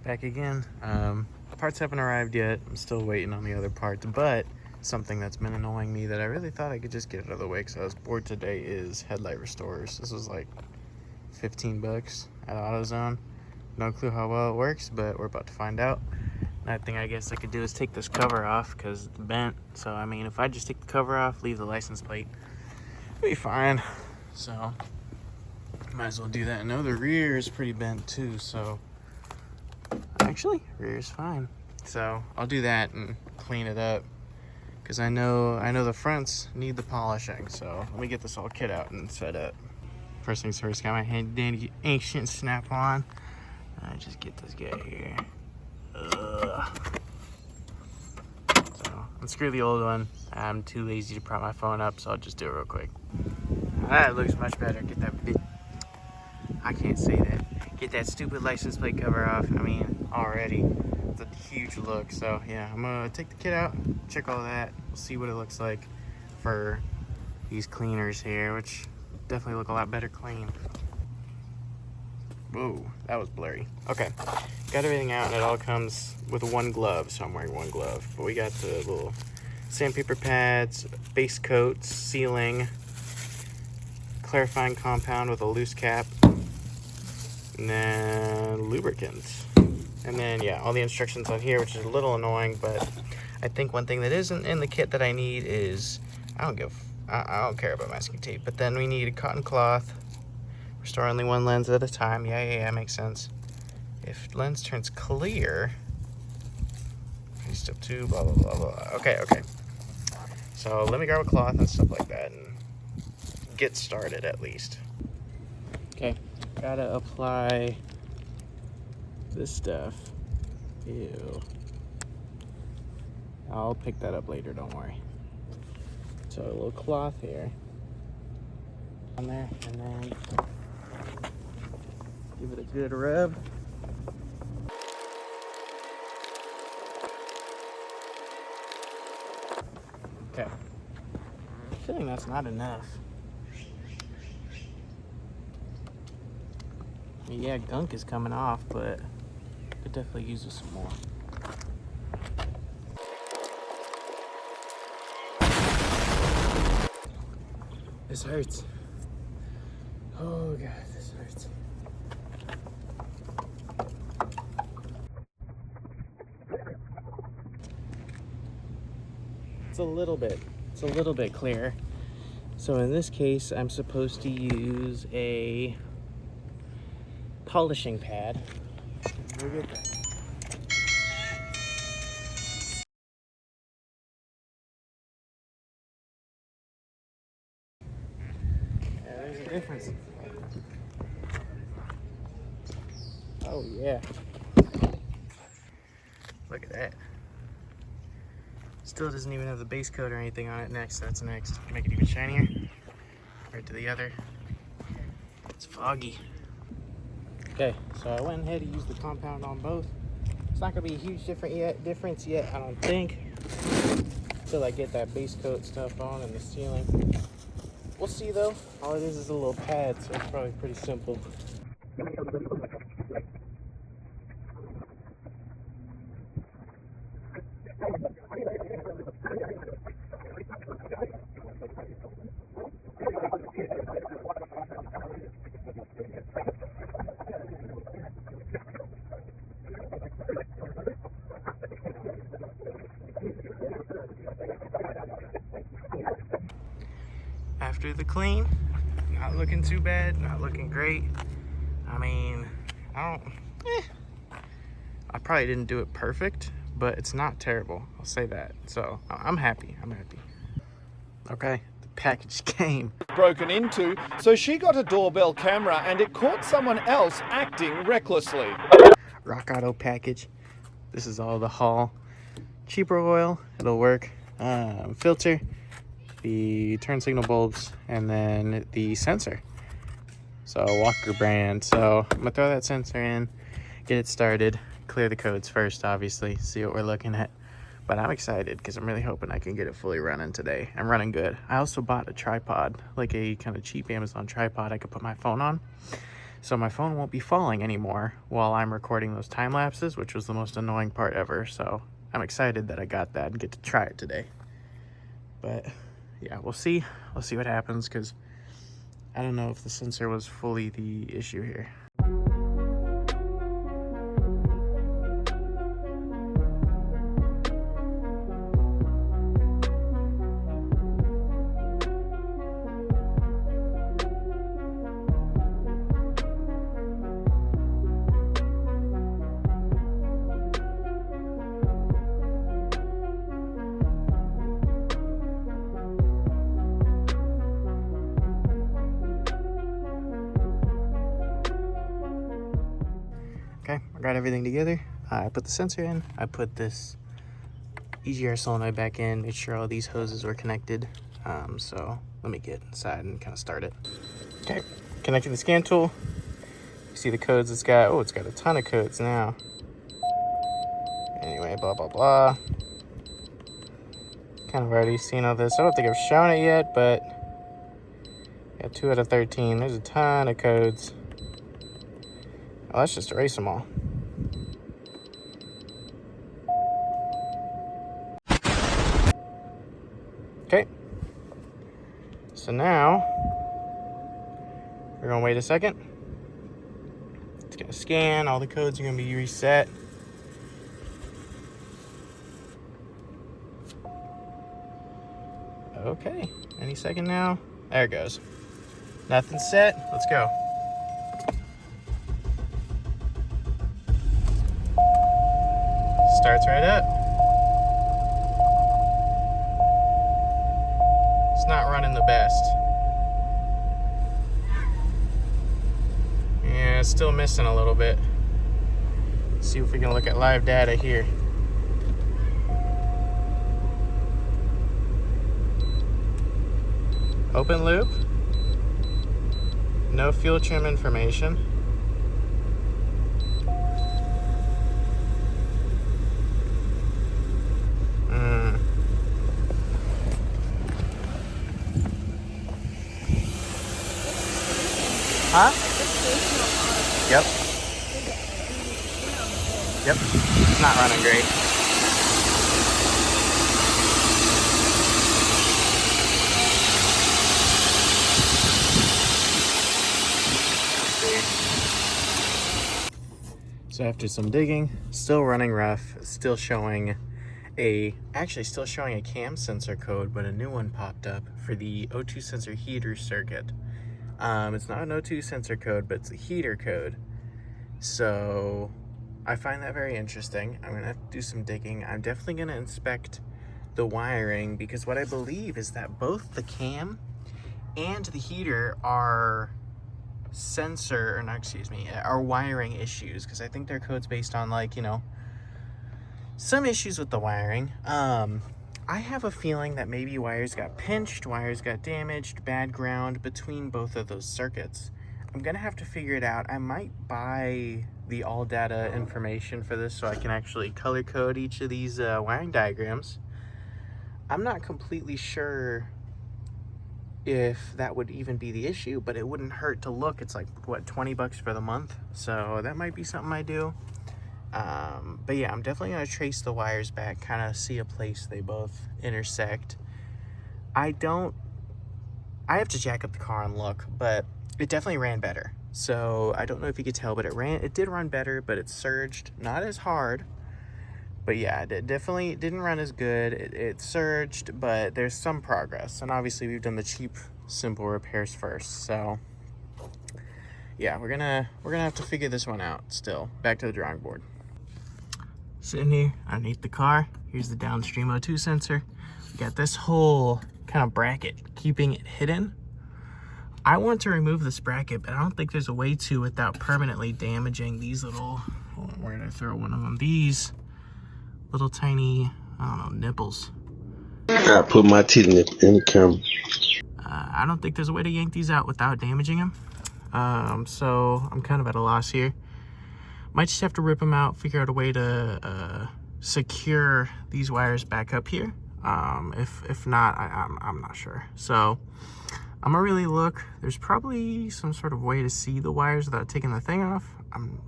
back again. Parts haven't arrived yet. I'm still waiting on the other parts, but something that's been annoying me that I really thought I could just get out of the way because I was bored today is headlight restorers. This was like 15 bucks at AutoZone. No clue how well it works, but we're about to find out. Another thing I guess I could do is take this cover off because it's bent. So I mean, if I just take the cover off, leave the license plate, it'll be fine. So might as well do that. I know the rear is pretty bent too, so actually rear is fine. So I'll do that and clean it up because I know the fronts need the polishing. So let me get this all kit out and set up. First things first, got my hand dandy ancient snap on. I just get this guy here. So unscrew the old one. I'm too lazy to prop my phone up, so I'll just do it real quick. That looks much better. Get that bit. I can't say that. Get that stupid license plate cover off. I mean, already it's a huge look. So yeah, I'm gonna take the kit out, check all that. We'll see what it looks like for these cleaners here, which definitely look a lot better clean. Whoa, that was blurry. Okay, got everything out, and it all comes with one glove, so I'm wearing one glove. But we got the little sandpaper pads, base coats, sealing, clarifying compound with a loose cap, and then lubricants. And then, yeah, all the instructions on here, which is a little annoying, but I think one thing that isn't in the kit that I need is, I don't care about masking tape, but then we need a cotton cloth. Restore only one lens at a time. Yeah, makes sense. If lens turns clear, step 2, blah, blah, blah, blah. Okay. So let me grab a cloth and stuff like that and get started at least. Okay, gotta apply this stuff. Ew. I'll pick that up later, don't worry. So a little cloth here on there, and then give it a good rub. Okay. I'm feeling that's not enough. I mean, yeah, gunk is coming off, but could definitely use some more. This hurts. Oh God, this hurts. It's a little bit clearer. So in this case, I'm supposed to use a polishing pad. Look at that. Yeah, there's a difference. Oh yeah. Look at that. Still doesn't even have the base coat or anything on it. That's next. Make it even shinier. Right to the other. It's foggy. Okay, so I went ahead and used the compound on both. It's not gonna be a huge difference yet, I don't think, until I get that base coat stuff on and the sealing. We'll see though. All it is a little pad, so it's probably pretty simple. After the clean, not looking too bad, not looking great. I mean, I probably didn't do it perfect, but it's not terrible, I'll say that. So I'm happy. Okay, the package came. Broken into, so she got a doorbell camera and it caught someone else acting recklessly. Rock Auto package. This is all the haul. Cheaper oil, it'll work. Filter, the turn signal bulbs, and then the sensor. So Walker brand. So I'm gonna throw that sensor in, get it started, clear the codes first, obviously, see what we're looking at. But I'm excited because I'm really hoping I can get it fully running today. I'm running good. I also bought a tripod, like a kind of cheap Amazon tripod I could put my phone on. so my phone won't be falling anymore while I'm recording those time lapses, which was the most annoying part ever. So I'm excited that I got that and get to try it today. But yeah, we'll see what happens, because I don't know if the sensor was fully the issue here. Okay, I got everything together. I put the sensor in. I put this EGR solenoid back in, made sure all these hoses were connected. So let me get inside and kind of start it. Okay, connecting the scan tool. You see the codes it's got. Oh, it's got a ton of codes now. Anyway, blah, blah, blah. Kind of already seen all this. I don't think I've shown it yet, but yeah, 2 out of 13. There's a ton of codes. Oh, let's just erase them all. Okay. So now, we're gonna wait a second. It's gonna scan, all the codes are gonna be reset. Okay, any second now. There it goes. Nothing's set, let's go. Starts right up. It's not running the best. Yeah, it's still missing a little bit. Let's see if we can look at live data here. Open loop. No fuel trim information. Huh? Yep. Yep. It's not running great. So after some digging, still running rough, still showing a cam sensor code, but a new one popped up for the O2 sensor heater circuit. It's not an O2 sensor code, but it's a heater code. So I find that very interesting. I'm gonna have to do some digging. I'm definitely gonna inspect the wiring, because what I believe is that both the cam and the heater are are wiring issues, because I think their code's based on, like, you know, some issues with the wiring. I have a feeling that maybe wires got pinched, wires got damaged, bad ground between both of those circuits. I'm gonna have to figure it out. I might buy the all data information for this so I can actually color code each of these wiring diagrams. I'm not completely sure if that would even be the issue, but it wouldn't hurt to look. It's like, what, 20 bucks for the month? So that might be something I do. But yeah, I'm definitely gonna trace the wires back, kind of see a place they both intersect. I have to jack up the car and look, but it definitely ran better. So I don't know if you could tell, but it did run better, but it surged, not as hard. But yeah, it definitely didn't run as good. It surged, but there's some progress. And obviously we've done the cheap, simple repairs first. So yeah, we're gonna have to figure this one out still. Back to the drawing board. Sitting here underneath the car, here's the downstream O2 sensor. We got this whole kind of bracket keeping it hidden. I want to remove this bracket, but I don't think there's a way to without permanently damaging these little, hold on, where did I throw one of them? These little tiny, I don't know, nipples. I put my teeth in the camera. I don't think there's a way to yank these out without damaging them. So I'm kind of at a loss here. Might just have to rip them out, figure out a way to secure these wires back up here. If not, I'm not sure. So I'm gonna really look. There's probably some sort of way to see the wires without taking the thing off. I'm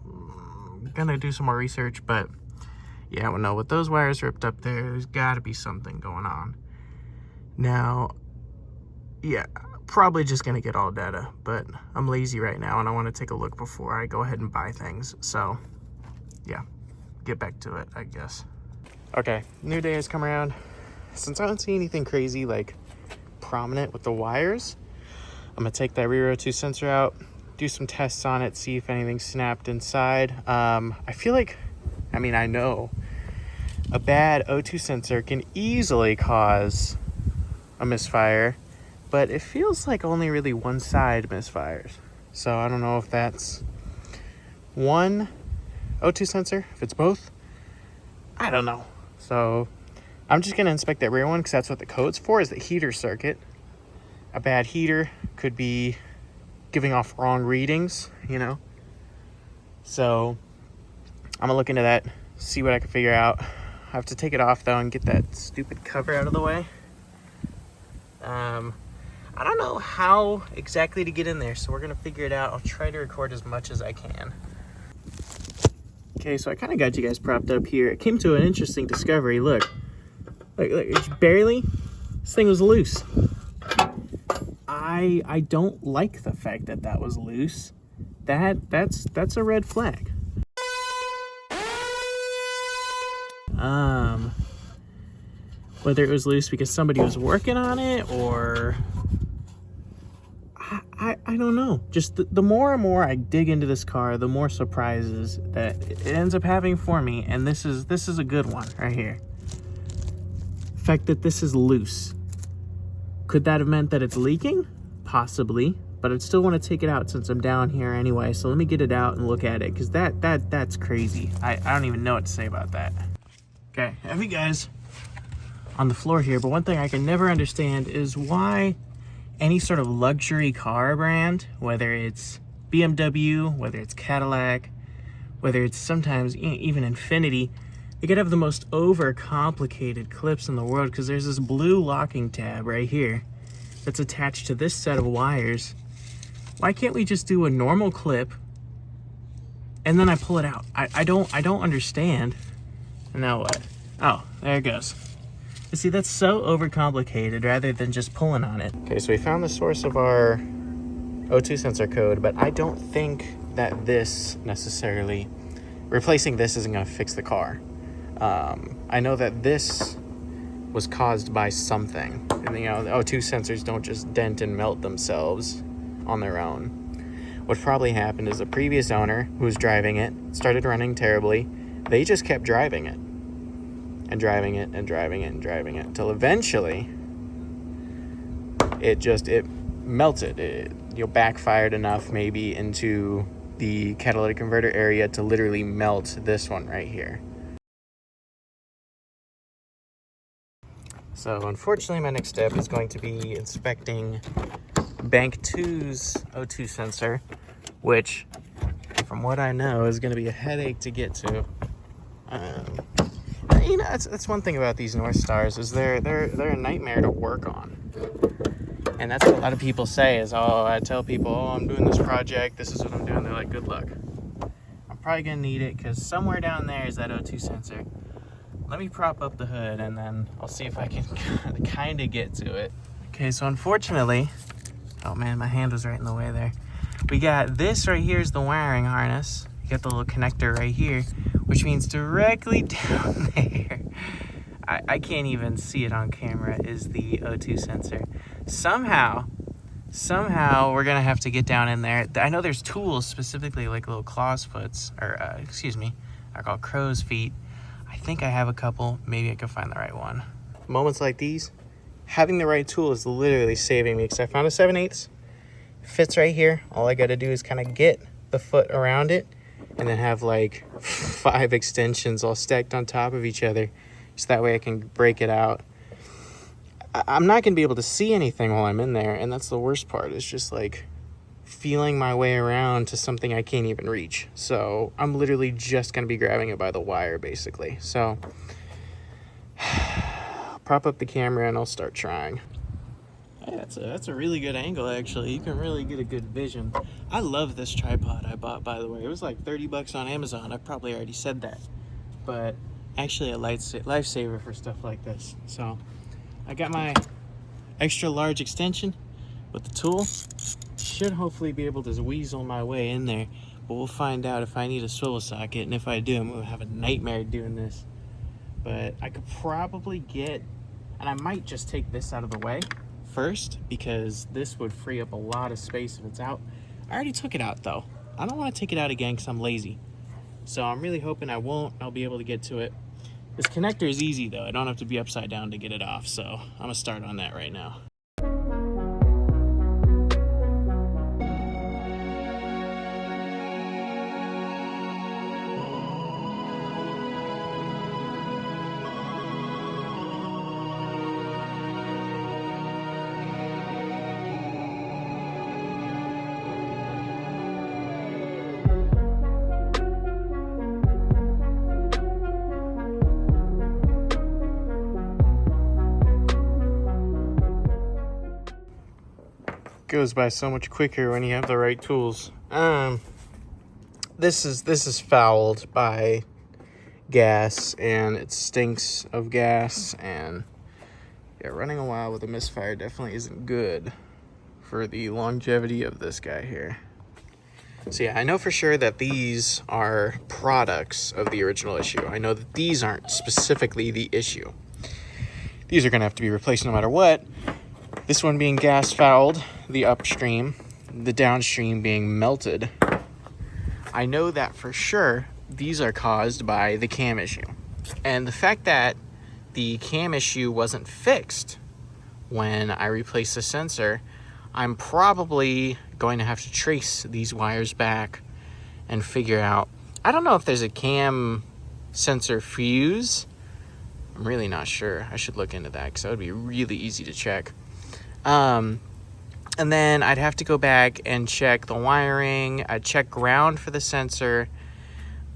gonna do some more research, but yeah, well, no, with those wires ripped up there's gotta be something going on. Now, yeah, probably just gonna get all data, but I'm lazy right now and I wanna take a look before I go ahead and buy things. So yeah, get back to it, I guess. Okay, new day has come around. Since I don't see anything crazy like prominent with the wires, I'm gonna take that rear O2 sensor out, do some tests on it, see if anything snapped inside. I feel like, I know a bad O2 sensor can easily cause a misfire, but it feels like only really one side misfires. So I don't know if that's one O2 sensor, if it's both, I don't know. So I'm just gonna inspect that rear one because that's what the code's for, is the heater circuit. A bad heater could be giving off wrong readings, you know? So I'm gonna look into that, see what I can figure out. I have to take it off though and get that stupid cover out of the way. I don't know how exactly to get in there, so we're gonna figure it out. I'll try to record as much as I can. Okay, so I kind of got you guys propped up here. It came to an interesting discovery. Look, it's barely, this thing was loose. I don't like the fact that that was loose. That's a red flag. Whether it was loose because somebody was working on it or I don't know. Just the more and more I dig into this car, the more surprises that it ends up having for me, and this is a good one right here. The fact that this is loose. Could that have meant that it's leaking? Possibly, but I'd still want to take it out since I'm down here anyway. So let me get it out and look at it, because that's crazy. I don't even know what to say about that. Okay, I have you guys on the floor here, but one thing I can never understand is why any sort of luxury car brand, whether it's BMW, whether it's Cadillac, whether it's sometimes even Infiniti, they could have the most overcomplicated clips in the world, because there's this blue locking tab right here that's attached to this set of wires. Why can't we just do a normal clip and then I pull it out? I don't understand. Now what? Oh, there it goes. You see, that's so overcomplicated rather than just pulling on it. Okay, so we found the source of our O2 sensor code, but I don't think that this necessarily, replacing this isn't gonna fix the car. I know that this was caused by something. And, you know, the O2 sensors don't just dent and melt themselves on their own. What probably happened is the previous owner who was driving it started running terribly. They just kept driving it and driving it and driving it and driving it until eventually it melted. It backfired enough maybe into the catalytic converter area to literally melt this one right here. So unfortunately, my next step is going to be inspecting Bank 2's O2 sensor, which, from what I know, is going to be a headache to get to. You know, that's one thing about these Northstars, is they're a nightmare to work on. And that's what a lot of people say is, oh, I tell people, oh, I'm doing this project, this is what I'm doing. They're like, good luck. I'm probably going to need it because somewhere down there is that O2 sensor. Let me prop up the hood and then I'll see if I can kind of get to it. Okay, so unfortunately, oh man, my hand was right in the way there. We got this right here is the wiring harness. You got the little connector right here, which means directly down there, I can't even see it on camera, is the O2 sensor. Somehow we're gonna have to get down in there. I know there's tools specifically like little claw's foots, or I call crow's feet. I think I have a couple. Maybe I can find the right one. Moments like these, having the right tool is literally saving me, because I found a 7/8. Fits right here. All I got to do is kind of get the foot around it and then have like 5 extensions all stacked on top of each other, so that way I can break it out. I'm not going to be able to see anything while I'm in there, and that's the worst part. It's just like feeling my way around to something I can't even reach. So I'm literally just going to be grabbing it by the wire, basically. So I'll prop up the camera and I'll start trying. Hey, that's a really good angle, actually. You can really get a good vision. I love this tripod I bought, by the way. It was like 30 bucks on Amazon. I probably already said that. But actually a lifesaver for stuff like this. So I got my extra large extension with the tool. Should hopefully be able to weasel my way in there. But we'll find out if I need a swivel socket. And if I do, I'm going to have a nightmare doing this. But I could probably get, and I might just take this out of the way first, because this would free up a lot of space if it's out. I already took it out though. I don't want to take it out again because I'm lazy. So I'm really hoping I won't. I'll be able to get to it. This connector is easy though. I don't have to be upside down to get it off. So I'm gonna start on that right now. Goes by so much quicker when you have the right tools. This is fouled by gas, and it stinks of gas, and yeah, running a while with a misfire definitely isn't good for the longevity of this guy here. So yeah, I know for sure that these are products of the original issue. I know that these aren't specifically the issue. These are gonna have to be replaced no matter what. This one being gas fouled, the upstream, the downstream being melted. I know that for sure these are caused by the cam issue. And the fact that the cam issue wasn't fixed when I replaced the sensor, I'm probably going to have to trace these wires back and figure out, I don't know if there's a cam sensor fuse. I'm really not sure. I should look into that because that would be really easy to check. And then I'd have to go back and check the wiring. I'd check ground for the sensor.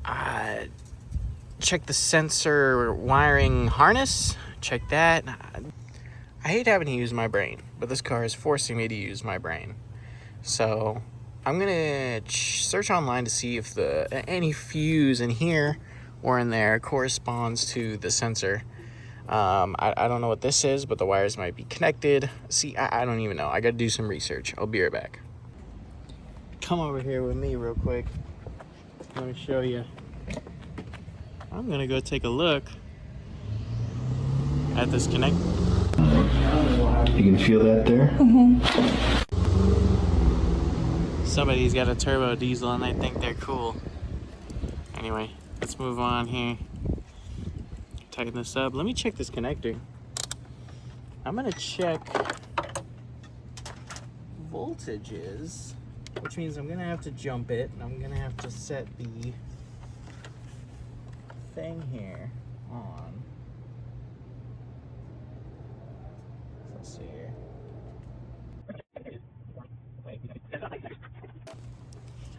Check the sensor wiring harness. Check that. I hate having to use my brain, but this car is forcing me to use my brain. So I'm gonna search online to see if any fuse in here or in there corresponds to the sensor. I don't know what this is, but the wires might be connected. See, I don't even know. I gotta do some research. I'll be right back. Come over here with me real quick. Let me show you. I'm gonna go take a look at this connect. You can feel that there? Mm-hmm. Somebody's got a turbo diesel and they think they're cool. Anyway, let's move on here. Tighten this up. Let me check this connector. I'm gonna check voltages, which means I'm gonna have to jump it, and I'm gonna have to set the thing here on. So let's see here.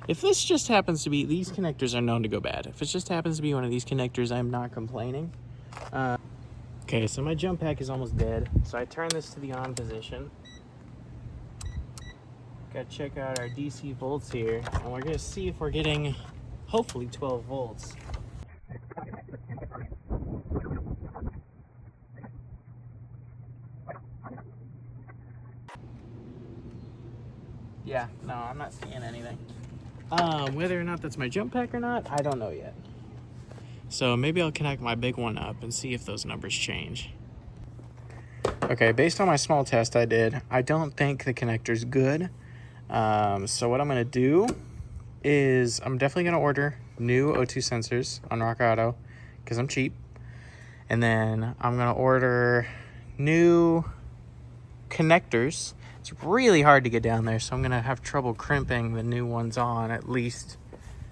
If this just happens to be, these connectors are known to go bad. If it just happens to be one of these connectors, I'm not complaining. Okay, so my jump pack is almost dead. So I turn this to the on position. Gotta check out our DC volts here. And we're gonna see if we're getting, hopefully, 12 volts. Yeah, no, I'm not seeing anything. Whether or not that's my jump pack or not, I don't know yet. So maybe I'll connect my big one up and see if those numbers change. Okay, based on my small test I did, I don't think the connector's good. So what I'm gonna do is I'm definitely gonna order new O2 sensors on Rock Auto because I'm cheap. And then I'm gonna order new connectors. It's really hard to get down there, so I'm gonna have trouble crimping the new ones on at least.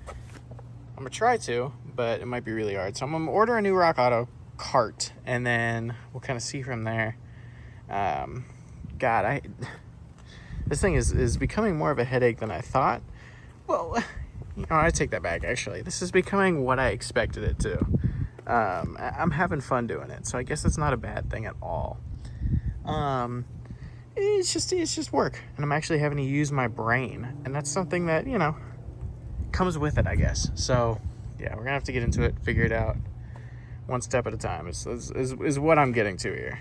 I'm gonna try to, but it might be really hard. So I'm gonna order a new Rock Auto cart, and then we'll kind of see from there. This thing is becoming more of a headache than I thought. Well, I take that back, actually. This is becoming what I expected it to. I'm having fun doing it, so I guess it's not a bad thing at all. it's just work, and I'm actually having to use my brain, and that's something that, you know, comes with it, I guess. So yeah, we're gonna have to get into it, figure it out one step at a time is what I'm getting to here.